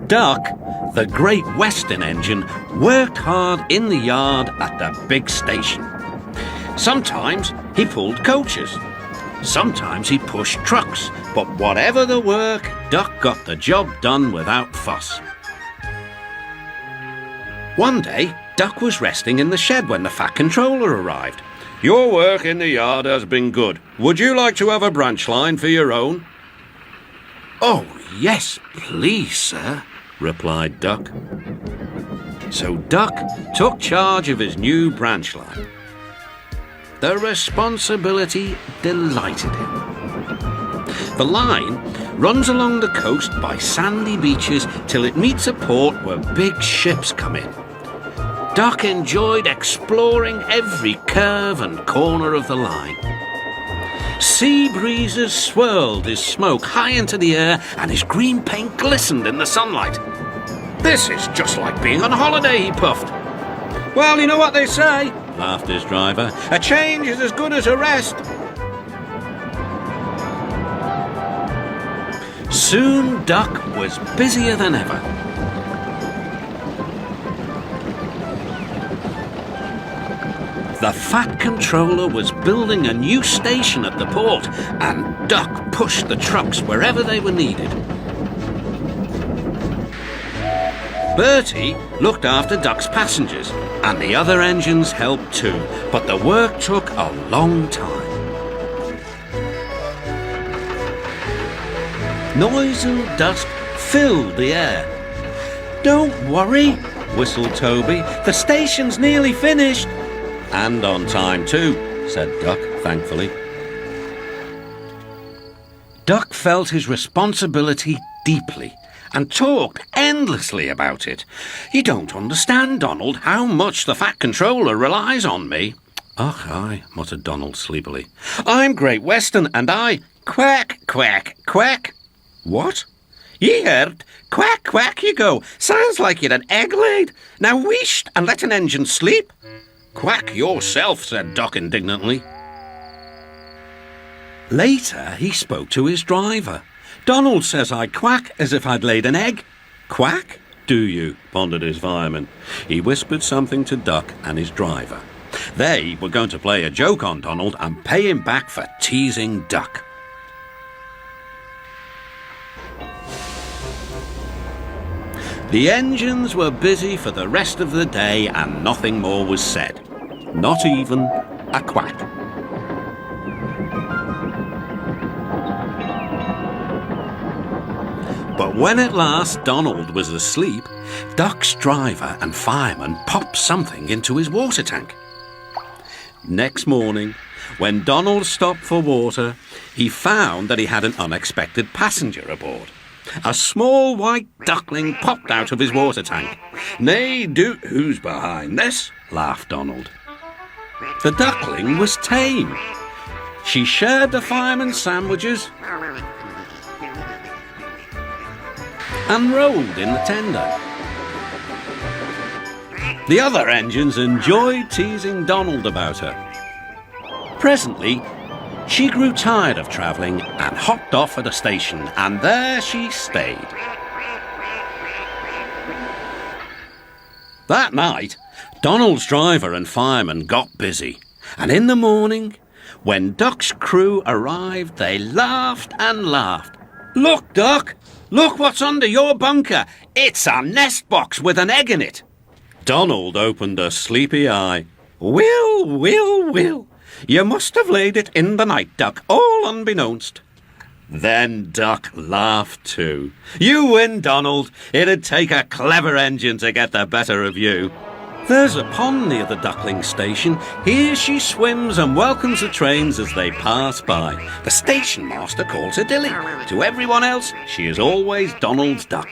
Duck, the Great Western engine, worked hard in the yard at the big station. Sometimes he pulled coaches. Sometimes he pushed trucks. But whatever the work, Duck got the job done without fuss. One day, Duck was resting in the shed when the Fat Controller arrived. "Your work in the yard has been good. Would you like to have a branch line for your own?" "Oh, yes, please, sir," replied Duck. So Duck took charge of his new branch line. The responsibility delighted him. The line runs along the coast by sandy beaches till it meets a port where big ships come in. Duck enjoyed exploring every curve and corner of the line. Sea breezes swirled his smoke high into the air and his green paint glistened in the sunlight. "This is just like being on holiday," he puffed. "Well, you know what they say," laughed his driver. "A change is as good as a rest." Soon Duck was busier than ever. The Fat Controller was building a new station at the port, and Duck pushed the trucks wherever they were needed. Bertie looked after Duck's passengers, and the other engines helped too, but the work took a long time. Noise and dust filled the air. "Don't worry," whistled Toby, "the station's nearly finished." "And on time too," said Duck, thankfully. Duck felt his responsibility deeply and talked endlessly about it. "You don't understand, Donald, how much the Fat Controller relies on me." "Ach, aye," muttered Donald sleepily. "I'm Great Western, and I—" "Quack, quack, quack." "What?" "Ye heard? Quack, quack you go. Sounds like you'd an egg laid. Now wheesht and let an engine sleep." "Quack yourself," said Duck indignantly. Later, he spoke to his driver. "Donald says I quack as if I'd laid an egg." "Quack, do you?" pondered his fireman. He whispered something to Duck and his driver. They were going to play a joke on Donald and pay him back for teasing Duck. The engines were busy for the rest of the day and nothing more was said. Not even a quack. But when at last Donald was asleep, Duck's driver and fireman popped something into his water tank. Next morning, when Donald stopped for water, he found that he had an unexpected passenger aboard. A small white duckling popped out of his water tank. "Nay, who's behind this?" laughed Donald. The duckling was tame. She shared the fireman's sandwiches and rolled in the tender. The other engines enjoyed teasing Donald about her. Presently, she grew tired of travelling and hopped off at a station, and there she stayed. That night, Donald's driver and fireman got busy, and in the morning, when Duck's crew arrived, they laughed and laughed. "Look, Duck! Look what's under your bunker! It's a nest box with an egg in it!" Donald opened a sleepy eye. Will. You must have laid it in the night, Duck, all unbeknownst." Then Duck laughed too. "You win, Donald. It'd take a clever engine to get the better of you." There's a pond near the duckling station. Here she swims and welcomes the trains as they pass by. The station master calls her Dilly. To everyone else, she is always Donald's duck.